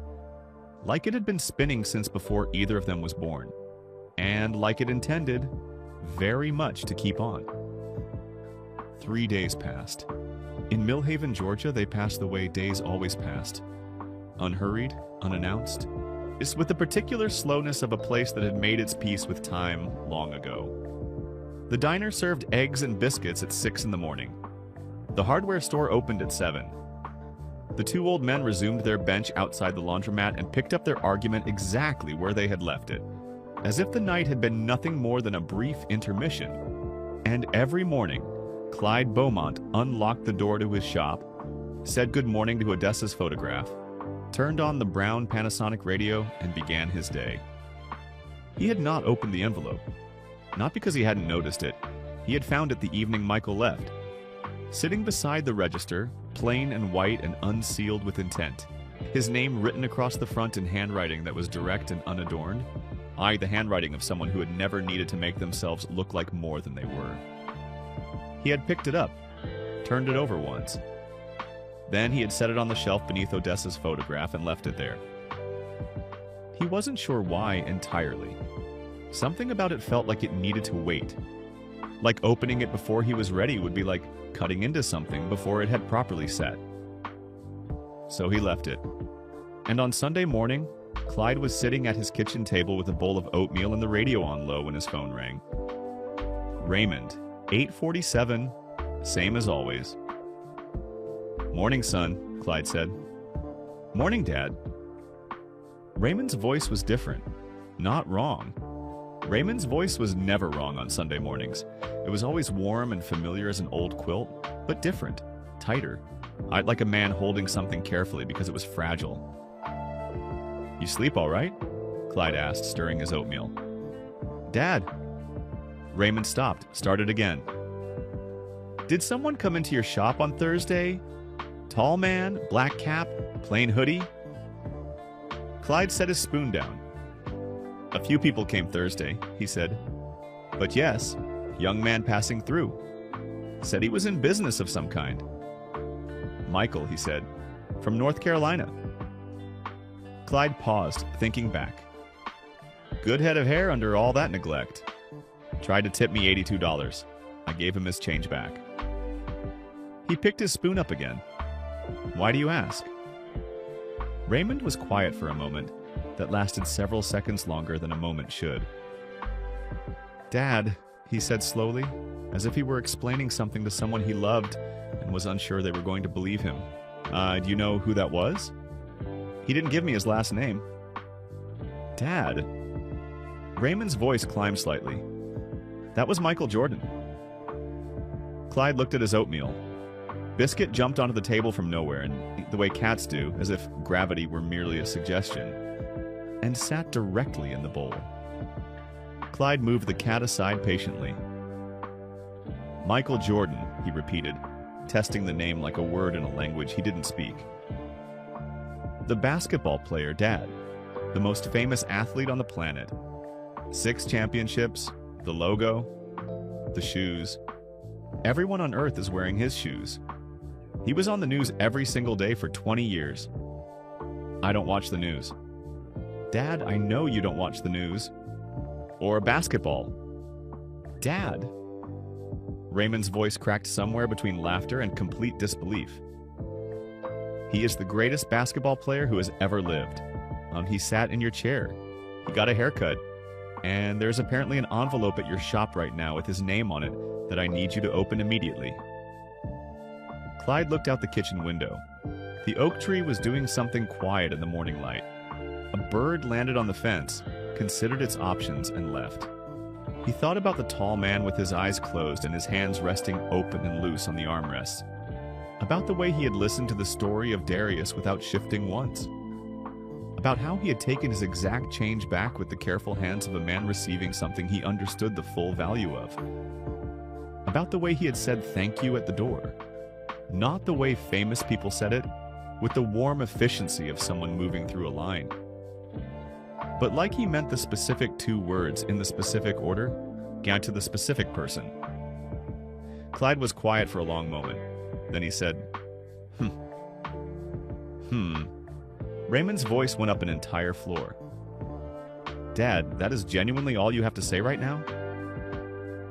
like it had been spinning since before either of them was born, and like it intended very much to keep on. 3 days passed. In Millhaven, Georgia, they passed the way days always passed. Unhurried, unannounced. It's with the particular slowness of a place that had made its peace with time long ago. The diner served eggs and biscuits at 6 in the morning. The hardware store opened at 7. The two old men resumed their bench outside the laundromat and picked up their argument exactly where they had left it, as if the night had been nothing more than a brief intermission. And every morning, Clyde Beaumont unlocked the door to his shop, said good morning to Odessa's photograph, turned on the brown Panasonic radio, and began his day. He had not opened the envelope. Not because he hadn't noticed it. He had found it the evening Michael left. Sitting beside the register, plain and white and unsealed with intent, his name written across the front in handwriting that was direct and unadorned, the handwriting of someone who had never needed to make themselves look like more than they were. He had picked it up, turned it over once. Then he had set it on the shelf beneath Odessa's photograph and left it there. He wasn't sure why entirely. Something about it felt like it needed to wait. Like opening it before he was ready would be like cutting into something before it had properly set. So he left it. And on Sunday morning, Clyde was sitting at his kitchen table with a bowl of oatmeal and the radio on low when his phone rang. Raymond, 8:47, same as always. "Morning, son," Clyde said. "Morning, Dad." Raymond's voice was different. Not wrong. Raymond's voice was never wrong on Sunday mornings. It was always warm and familiar as an old quilt, but different, tighter. Like a man holding something carefully because it was fragile. "You sleep all right?" Clyde asked, stirring his oatmeal. "Dad." Raymond stopped, started again. "Did someone come into your shop on Thursday? Tall man, black cap, plain hoodie?" Clyde set his spoon down. "A few people came Thursday," he said. "But yes, young man passing through. Said he was in business of some kind." "Michael," he said, "from North Carolina." Clyde paused, thinking back. Good head of hair under all that neglect. Tried to tip me $82. I gave him his change back. He picked his spoon up again. "Why do you ask?" Raymond was quiet for a moment that lasted several seconds longer than a moment should. "Dad," he said slowly, as if he were explaining something to someone he loved and was unsure they were going to believe him. Do you know who that was?" "He didn't give me his last name." "Dad." Raymond's voice climbed slightly. "That was Michael Jordan." Clyde looked at his oatmeal. Biscuit jumped onto the table from nowhere, and the way cats do, as if gravity were merely a suggestion, and sat directly in the bowl. Clyde moved the cat aside patiently. "Michael Jordan," he repeated, testing the name like a word in a language he didn't speak. "The basketball player, Dad. The most famous athlete on the planet. 6 championships, the logo, the shoes. Everyone on Earth is wearing his shoes. He was on the news every single day for 20 years. I don't watch the news." "Dad, I know you don't watch the news. Or basketball." "Dad." Raymond's voice cracked somewhere between laughter and complete disbelief. "He is the greatest basketball player who has ever lived. He sat in your chair. He got a haircut. And there's apparently an envelope at your shop right now with his name on it that I need you to open immediately." Clyde looked out the kitchen window. The oak tree was doing something quiet in the morning light. A bird landed on the fence, considered its options, and left. He thought about the tall man with his eyes closed and his hands resting open and loose on the armrests. About the way he had listened to the story of Darius without shifting once. about how he had taken his exact change back with the careful hands of a man receiving something he understood the full value of. About the way he had said thank you at the door. Not the way famous people said it, with the warm efficiency of someone moving through a line. But like he meant the specific 2 words in the specific order, down to the specific person. Clyde was quiet for a long moment. Then he said, Raymond's voice went up an entire floor. Dad, that is genuinely all you have to say right now?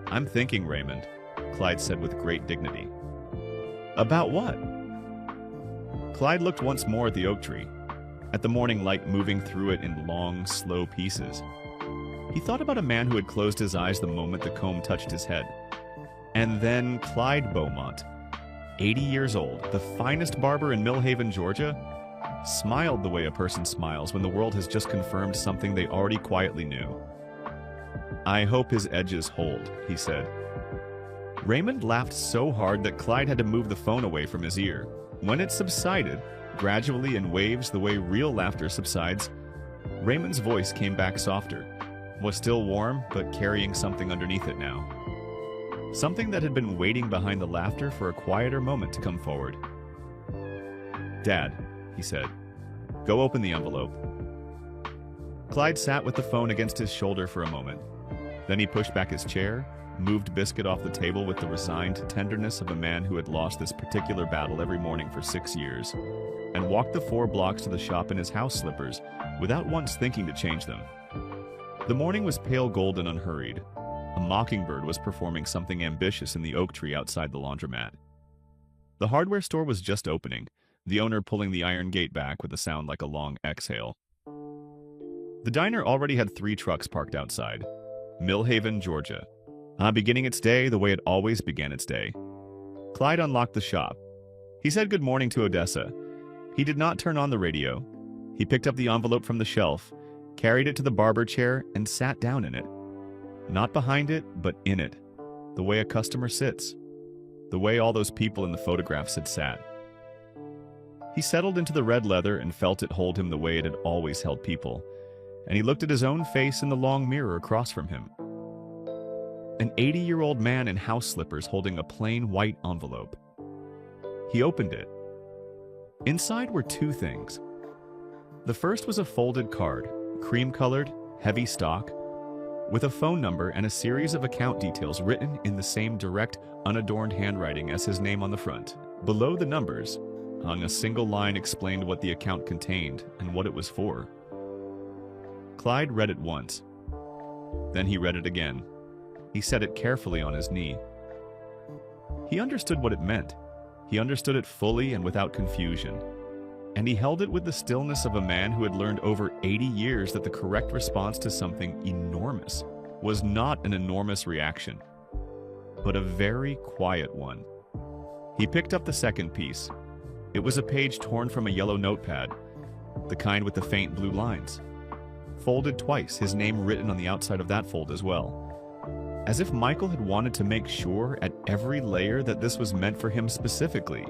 I'm thinking, Raymond, Clyde said with great dignity. About what? Clyde looked once more at the oak tree, at the morning light moving through it in long, slow pieces. He thought about a man who had closed his eyes the moment the comb touched his head. And then Clyde Beaumont, 80 years old, the finest barber in Millhaven, Georgia, smiled the way a person smiles when the world has just confirmed something they already quietly knew. I hope his edges hold, he said. Raymond laughed so hard that Clyde had to move the phone away from his ear. When it subsided, gradually in waves the way real laughter subsides, Raymond's voice came back softer, was still warm, but carrying something underneath it now. Something that had been waiting behind the laughter for a quieter moment to come forward. Dad, he said, go open the envelope. Clyde sat with the phone against his shoulder for a moment. Then he pushed back his chair, moved Biscuit off the table with the resigned tenderness of a man who had lost this particular battle every morning for 6 years, and walked the 4 blocks to the shop in his house slippers without once thinking to change them. The morning was pale gold and unhurried. A mockingbird was performing something ambitious in the oak tree outside the laundromat. The hardware store was just opening, the owner pulling the iron gate back with a sound like a long exhale. The diner already had 3 trucks parked outside. Millhaven, Georgia. Beginning its day the way it always began its day. Clyde unlocked the shop. He said good morning to Odessa. He did not turn on the radio. He picked up the envelope from the shelf, carried it to the barber chair, and sat down in it. Not behind it, but in it. The way a customer sits. The way all those people in the photographs had sat. He settled into the red leather and felt it hold him the way it had always held people. And he looked at his own face in the long mirror across from him. An 80-year-old man in house slippers holding a plain white envelope. He opened it. Inside were 2 things. The first was a folded card, cream-colored, heavy stock, with a phone number and a series of account details written in the same direct, unadorned handwriting as his name on the front. Below the numbers hung a single line explained what the account contained and what it was for. Clyde read it once. Then he read it again. He set it carefully on his knee. He understood what it meant. He understood it fully and without confusion. And he held it with the stillness of a man who had learned over 80 years that the correct response to something enormous was not an enormous reaction, but a very quiet one. He picked up the second piece. It was a page torn from a yellow notepad, the kind with the faint blue lines. Folded twice, his name written on the outside of that fold as well. As if Michael had wanted to make sure at every layer that this was meant for him specifically,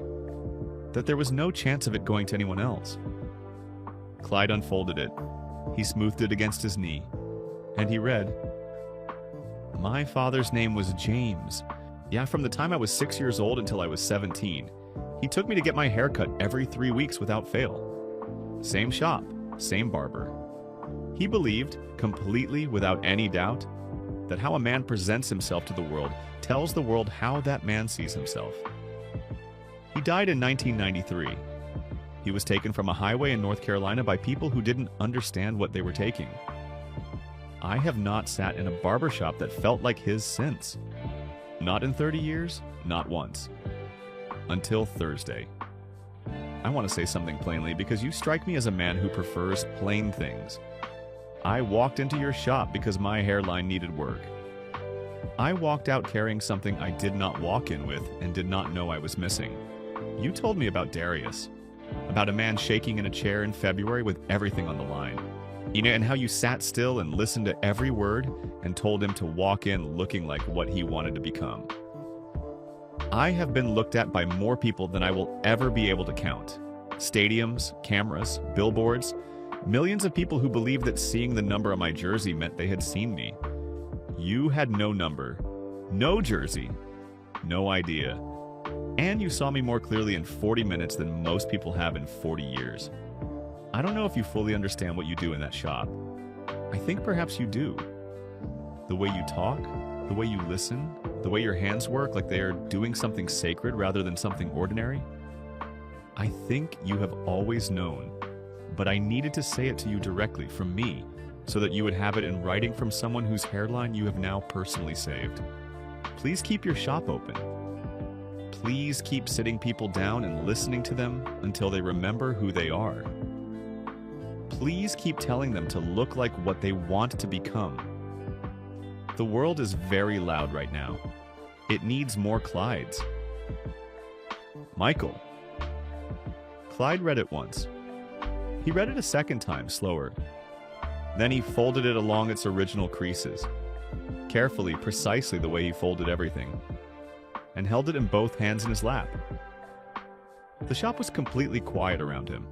that there was no chance of it going to anyone else. Clyde unfolded it. He smoothed it against his knee, and he read, My father's name was James. Yeah, from the time I was 6 years old until I was 17. He took me to get my hair cut every 3 weeks without fail. Same shop, same barber. He believed, completely without any doubt, that how a man presents himself to the world tells the world how that man sees himself. He died in 1993. He was taken from a highway in North Carolina by people who didn't understand what they were taking. I have not sat in a barbershop that felt like his since. Not in 30 years, not once. Until Thursday. I want to say something plainly because you strike me as a man who prefers plain things. I walked into your shop because my hairline needed work. I walked out carrying something I did not walk in with and did not know I was missing. You told me about Darius, about a man shaking in a chair in February with everything on the line. You know, and how you sat still and listened to every word and told him to walk in looking like what he wanted to become. I have been looked at by more people than I will ever be able to count. Stadiums, cameras, billboards, Millions of people who believed that seeing the number on my jersey meant they had seen me. You had no number, no jersey, no idea. And you saw me more clearly in 40 minutes than most people have in 40 years. I don't know if you fully understand what you do in that shop. I think perhaps you do. The way you talk, the way you listen, the way your hands work like they are doing something sacred rather than something ordinary. I think you have always known, but I needed to say it to you directly from me so that you would have it in writing from someone whose hairline you have now personally saved. Please keep your shop open. Please keep sitting people down and listening to them until they remember who they are. Please keep telling them to look like what they want to become. The world is very loud right now. It needs more Clydes. Michael. Clyde read it once. He read it a second time, slower. Then he folded it along its original creases, carefully, precisely the way he folded everything, and held it in both hands in his lap. The shop was completely quiet around him.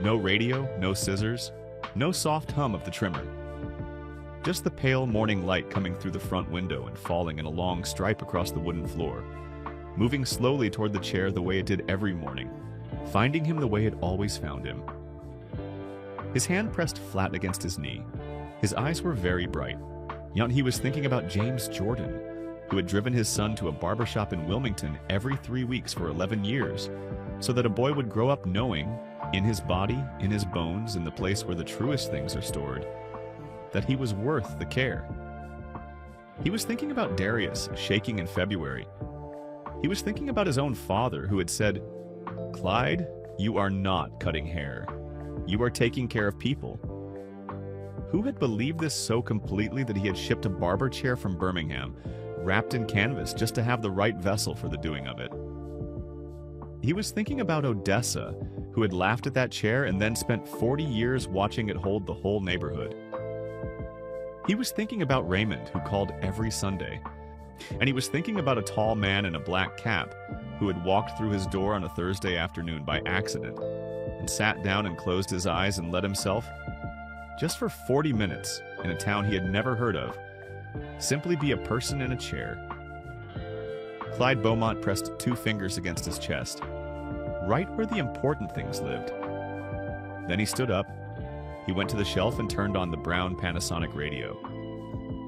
No radio, no scissors, no soft hum of the trimmer. Just the pale morning light coming through the front window and falling in a long stripe across the wooden floor, moving slowly toward the chair the way it did every morning, finding him the way it always found him. His hand pressed flat against his knee. His eyes were very bright. Yet he was thinking about James Jordan, who had driven his son to a barbershop in Wilmington every 3 weeks for 11 years, so that a boy would grow up knowing, in his body, in his bones, in the place where the truest things are stored, that he was worth the care. He was thinking about Darius shaking in February. He was thinking about his own father, who had said, "Clyde, you are not cutting hair. You are taking care of people." Who had believed this so completely that he had shipped a barber chair from Birmingham, wrapped in canvas just to have the right vessel for the doing of it? He was thinking about Odessa, who had laughed at that chair and then spent 40 years watching it hold the whole neighborhood. He was thinking about Raymond, who called every Sunday. And he was thinking about a tall man in a black cap who had walked through his door on a Thursday afternoon by accident and sat down and closed his eyes and let himself, just for 40 minutes in a town he had never heard of, simply be a person in a chair. Clyde Beaumont pressed 2 fingers against his chest, right where the important things lived. Then he stood up. He went to the shelf and turned on the brown Panasonic radio.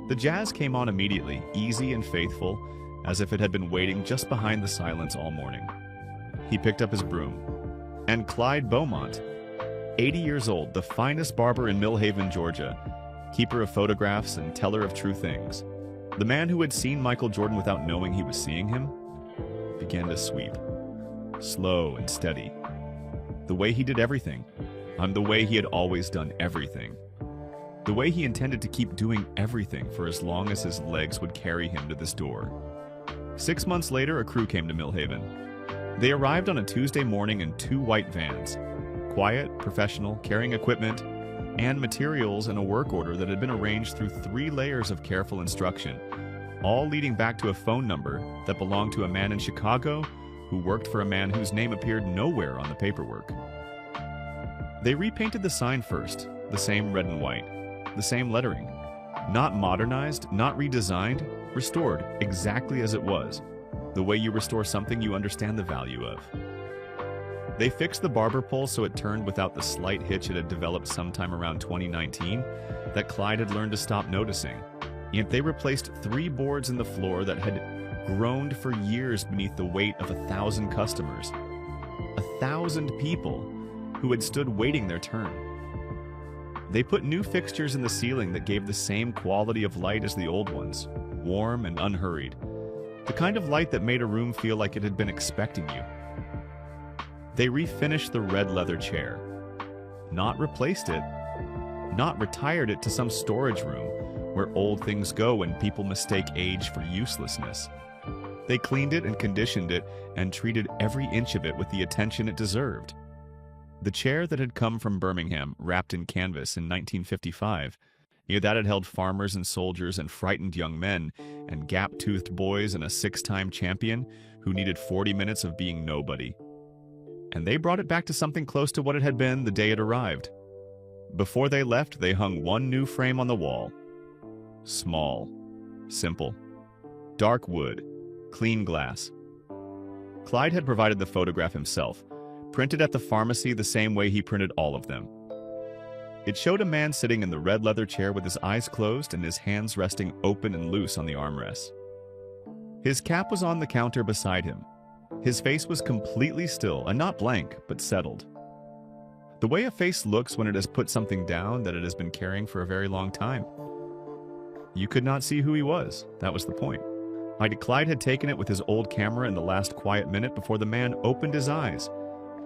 The jazz came on immediately, easy and faithful, as if it had been waiting just behind the silence all morning. He picked up his broom. And Clyde Beaumont, 80 years old, the finest barber in Millhaven, Georgia, keeper of photographs and teller of true things, the man who had seen Michael Jordan without knowing he was seeing him, began to sweep, slow and steady, the way he did everything, the way he had always done everything, the way he intended to keep doing everything for as long as his legs would carry him to this door. 6 months later, a crew came to Millhaven. They arrived on a Tuesday morning in 2 white vans, quiet, professional, carrying equipment and materials in a work order that had been arranged through 3 layers of careful instruction, all leading back to a phone number that belonged to a man in Chicago who worked for a man whose name appeared nowhere on the paperwork. They repainted the sign first, the same red and white, the same lettering, not modernized, not redesigned, restored exactly as it was, the way you restore something you understand the value of. They fixed the barber pole so it turned without the slight hitch it had developed sometime around 2019 that Clyde had learned to stop noticing. Yet they replaced 3 boards in the floor that had groaned for years beneath the weight of 1,000 customers. 1,000 people who had stood waiting their turn. They put new fixtures in the ceiling that gave the same quality of light as the old ones, warm and unhurried, the kind of light that made a room feel like it had been expecting you. They refinished the red leather chair, not replaced it, not retired it to some storage room where old things go when people mistake age for uselessness. They cleaned it and conditioned it and treated every inch of it with the attention it deserved. The chair that had come from Birmingham, wrapped in canvas in 1955, that had held farmers and soldiers and frightened young men and gap-toothed boys and a 6-time champion who needed 40 minutes of being nobody. And they brought it back to something close to what it had been the day it arrived. Before they left, they hung one new frame on the wall. Small, simple, dark wood, clean glass. Clyde had provided the photograph himself, printed at the pharmacy the same way he printed all of them. It showed a man sitting in the red leather chair with his eyes closed and his hands resting open and loose on the armrests. His cap was on the counter beside him. His face was completely still and not blank, but settled. The way a face looks when it has put something down that it has been carrying for a very long time. You could not see who he was. That was the point. Clyde had taken it with his old camera in the last quiet minute before the man opened his eyes.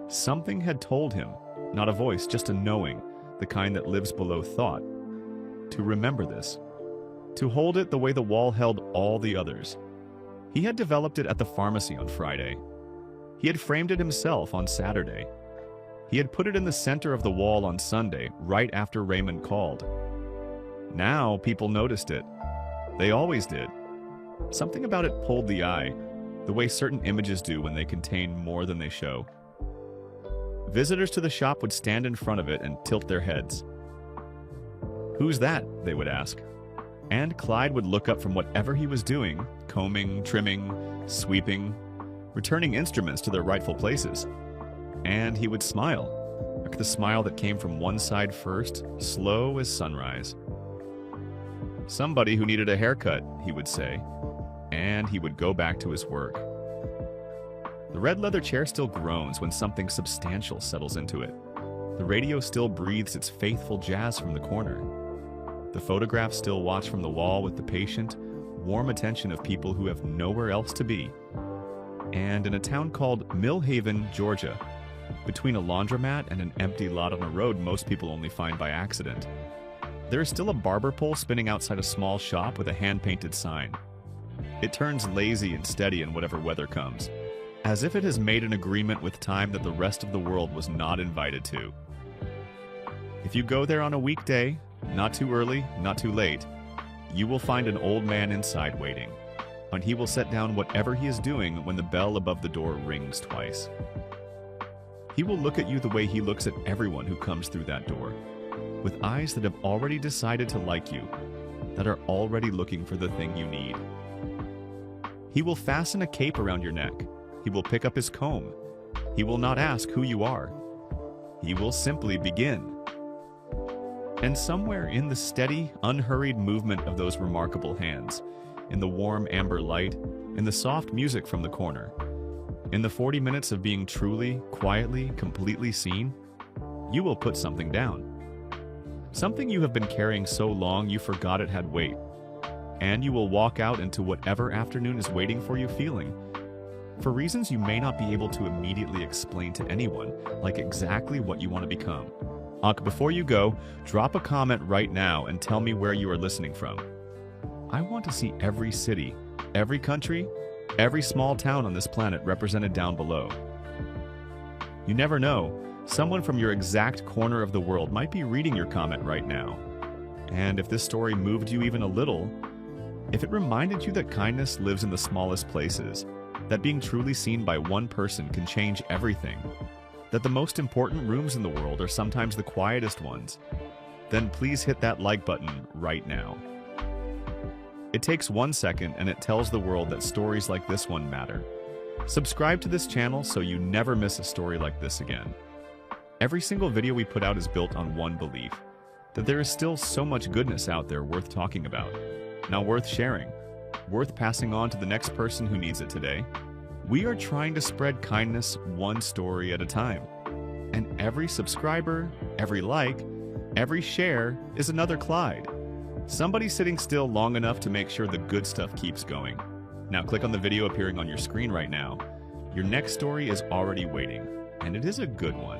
Something had told him, not a voice, just a knowing, the kind that lives below thought. To remember this. To hold it the way the wall held all the others. He had developed it at the pharmacy on Friday. He had framed it himself on Saturday. He had put it in the center of the wall on Sunday, right after Raymond called. Now people noticed it. They always did. Something about it pulled the eye, the way certain images do when they contain more than they show. Visitors to the shop would stand in front of it and tilt their heads. "Who's that?" they would ask. And Clyde would look up from whatever he was doing, combing, trimming, sweeping, returning instruments to their rightful places. And he would smile, like the smile that came from one side first, slow as sunrise. "Somebody who needed a haircut," he would say, and he would go back to his work. The red leather chair still groans when something substantial settles into it. The radio still breathes its faithful jazz from the corner. The photographs still watch from the wall with the patient, warm attention of people who have nowhere else to be. And in a town called Millhaven, Georgia, between a laundromat and an empty lot on a road most people only find by accident, there is still a barber pole spinning outside a small shop with a hand-painted sign. It turns lazy and steady in whatever weather comes, as if it has made an agreement with time that the rest of the world was not invited to. If you go there on a weekday, not too early, not too late, you will find an old man inside waiting, and he will set down whatever he is doing when the bell above the door rings twice. He will look at you the way he looks at everyone who comes through that door, with eyes that have already decided to like you, that are already looking for the thing you need. He will fasten a cape around your neck. He will pick up his comb. He will not ask who you are. He will simply begin. And somewhere in the steady, unhurried movement of those remarkable hands, in the warm amber light, in the soft music from the corner, in the 40 minutes of being truly, quietly, completely seen, you will put something down. Something you have been carrying so long you forgot it had weight. And you will walk out into whatever afternoon is waiting for you feeling, for reasons you may not be able to immediately explain to anyone, like exactly what you want to become. Before you go, drop a comment right now and tell me where you are listening from. I want to see every city, every country, every small town on this planet represented down below. You never know, someone from your exact corner of the world might be reading your comment right now. And if this story moved you even a little, if it reminded you that kindness lives in the smallest places, that being truly seen by one person can change everything, that the most important rooms in the world are sometimes the quietest ones, then please hit that like button right now. It takes 1 second and it tells the world that stories like this one matter. Subscribe to this channel so you never miss a story like this again. Every single video we put out is built on one belief, that there is still so much goodness out there worth talking about, now worth sharing, worth passing on to the next person who needs it today. We are trying to spread kindness one story at a time. And every subscriber, every like, every share is another Clyde. Somebody sitting still long enough to make sure the good stuff keeps going. Now click on the video appearing on your screen right now. Your next story is already waiting, and it is a good one.